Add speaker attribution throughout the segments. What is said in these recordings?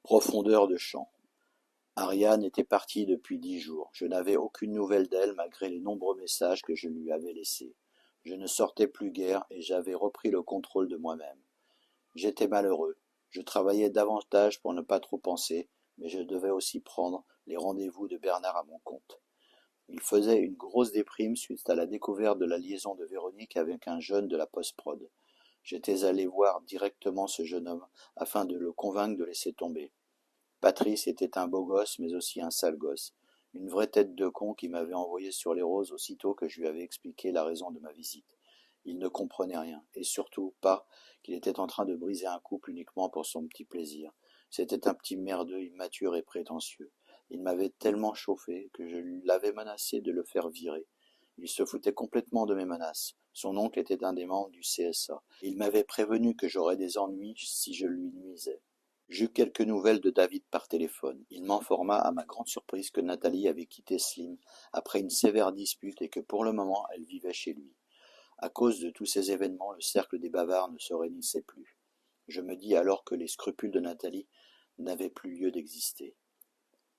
Speaker 1: Profondeur de champ. Ariane était partie depuis 10 jours. Je n'avais aucune nouvelle d'elle malgré les nombreux messages que je lui avais laissés. Je ne sortais plus guère et j'avais repris le contrôle de moi-même. J'étais malheureux. Je travaillais davantage pour ne pas trop penser, mais je devais aussi prendre les rendez-vous de Bernard à mon compte. Il faisait une grosse déprime suite à la découverte de la liaison de Véronique avec un jeune de la post-prod. J'étais allé voir directement ce jeune homme afin de le convaincre de laisser tomber. Patrice était un beau gosse, mais aussi un sale gosse. Une vraie tête de con qui m'avait envoyé sur les roses aussitôt que je lui avais expliqué la raison de ma visite. Il ne comprenait rien, et surtout pas qu'il était en train de briser un couple uniquement pour son petit plaisir. C'était un petit merdeux immature et prétentieux. Il m'avait tellement chauffé que je l'avais menacé de le faire virer. Il se foutait complètement de mes menaces. Son oncle était un des membres du CSA. Il m'avait prévenu que j'aurais des ennuis si je lui nuisais. J'eus quelques nouvelles de David par téléphone. Il m'informa à ma grande surprise que Nathalie avait quitté Slim après une sévère dispute et que pour le moment elle vivait chez lui. À cause de tous ces événements, le cercle des bavards ne se réunissait plus. Je me dis alors que les scrupules de Nathalie n'avaient plus lieu d'exister.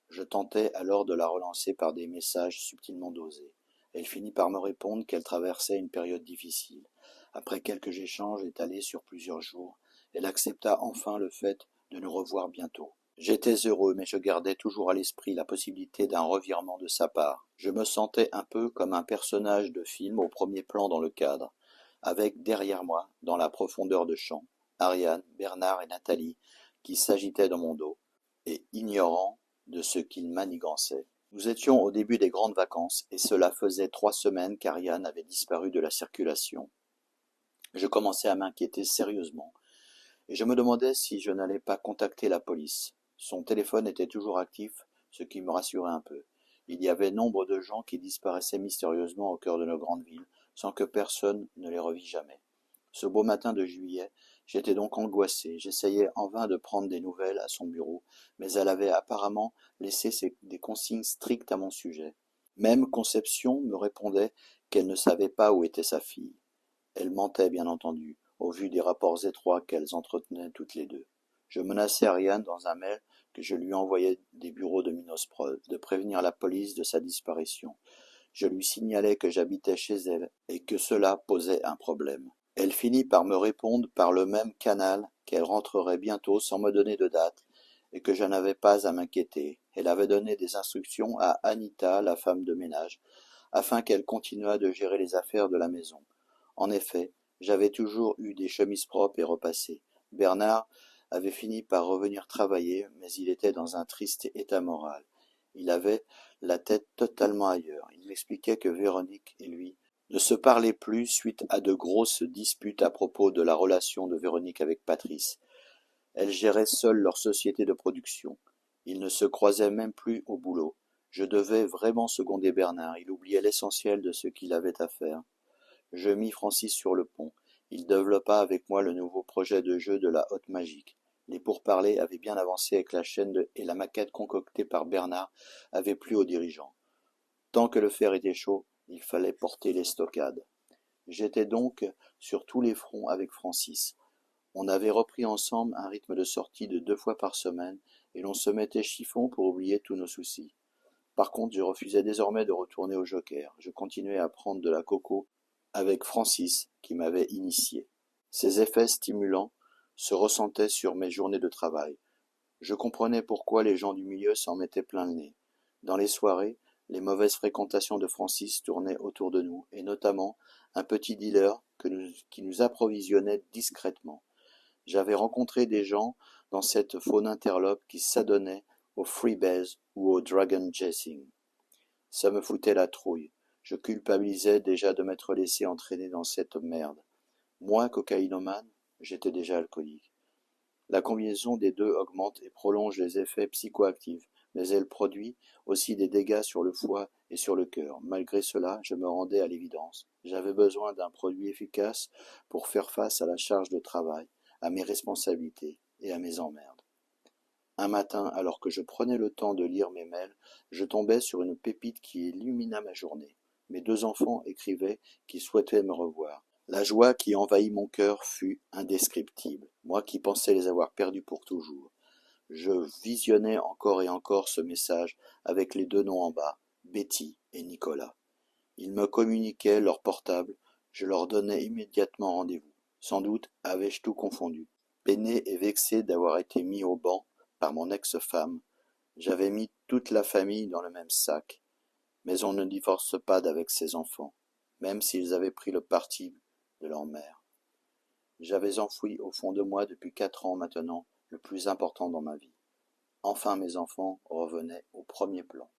Speaker 1: Je tentai alors de la relancer par des messages subtilement dosés. Elle finit par me répondre qu'elle traversait une période difficile. Après quelques échanges étalés sur plusieurs jours, elle accepta enfin le fait de nous revoir bientôt. J'étais heureux, mais je gardais toujours à l'esprit la possibilité d'un revirement de sa part. Je me sentais un peu comme un personnage de film au premier plan dans le cadre, avec derrière moi, dans la profondeur de champ, Ariane, Bernard et Nathalie, qui s'agitaient dans mon dos, et ignorant de ce qu'ils manigançaient. Nous étions au début des grandes vacances, et cela faisait 3 semaines qu'Ariane avait disparu de la circulation. Je commençais à m'inquiéter sérieusement, et je me demandais si je n'allais pas contacter la police. Son téléphone était toujours actif, ce qui me rassurait un peu. Il y avait nombre de gens qui disparaissaient mystérieusement au cœur de nos grandes villes, sans que personne ne les revît jamais. Ce beau matin de juillet, j'étais donc angoissé. J'essayais en vain de prendre des nouvelles à son bureau, mais elle avait apparemment laissé des consignes strictes à mon sujet. Même Conception me répondait qu'elle ne savait pas où était sa fille. Elle mentait, bien entendu, au vu des rapports étroits qu'elles entretenaient toutes les deux. Je menaçais Ariane dans un mail que je lui envoyais des bureaux de Minospreuve de prévenir la police de sa disparition. Je lui signalais que j'habitais chez elle et que cela posait un problème. Elle finit par me répondre par le même canal qu'elle rentrerait bientôt sans me donner de date et que je n'avais pas à m'inquiéter. Elle avait donné des instructions à Anita, la femme de ménage, afin qu'elle continuât de gérer les affaires de la maison. En effet, j'avais toujours eu des chemises propres et repassées. Bernard avait fini par revenir travailler, mais il était dans un triste état moral. Il avait la tête totalement ailleurs. Il m'expliquait que Véronique et lui ne se parlaient plus suite à de grosses disputes à propos de la relation de Véronique avec Patrice. Elle gérait seule leur société de production. Ils ne se croisaient même plus au boulot. Je devais vraiment seconder Bernard. Il oubliait l'essentiel de ce qu'il avait à faire. Je mis Francis sur le pont. Il développa avec moi le nouveau projet de jeu de la Hotte Magique. Les pourparlers avaient bien avancé avec la chaîne et la maquette concoctée par Bernard avait plu aux dirigeants. Tant que le fer était chaud, il fallait porter les stockades. J'étais donc sur tous les fronts avec Francis. On avait repris ensemble un rythme de sortie de 2 fois par semaine et l'on se mettait chiffon pour oublier tous nos soucis. Par contre, je refusais désormais de retourner au Joker. Je continuais à prendre de la coco avec Francis, qui m'avait initié. Ses effets stimulants se ressentaient sur mes journées de travail. Je comprenais pourquoi les gens du milieu s'en mettaient plein le nez. Dans les soirées, les mauvaises fréquentations de Francis tournaient autour de nous, et notamment un petit dealer qui nous approvisionnait discrètement. J'avais rencontré des gens dans cette faune interlope qui s'adonnaient au freebase ou au dragon chasing. Ça me foutait la trouille. Je culpabilisais déjà de m'être laissé entraîner dans cette merde. Moi, cocaïnomane, j'étais déjà alcoolique. La combinaison des deux augmente et prolonge les effets psychoactifs, mais elle produit aussi des dégâts sur le foie et sur le cœur. Malgré cela, je me rendais à l'évidence. J'avais besoin d'un produit efficace pour faire face à la charge de travail, à mes responsabilités et à mes emmerdes. Un matin, alors que je prenais le temps de lire mes mails, je tombais sur une pépite qui illumina ma journée. Mes 2 enfants écrivaient qu'ils souhaitaient me revoir. La joie qui envahit mon cœur fut indescriptible, moi qui pensais les avoir perdus pour toujours. Je visionnais encore et encore ce message avec les deux noms en bas, Betty et Nicolas. Ils me communiquaient leur portable, je leur donnais immédiatement rendez-vous. Sans doute avais-je tout confondu. Peiné et vexé d'avoir été mis au ban par mon ex-femme, j'avais mis toute la famille dans le même sac. Mais on ne divorce pas d'avec ses enfants, même s'ils avaient pris le parti de leur mère. J'avais enfoui au fond de moi depuis 4 ans maintenant le plus important dans ma vie. Enfin mes enfants revenaient au premier plan.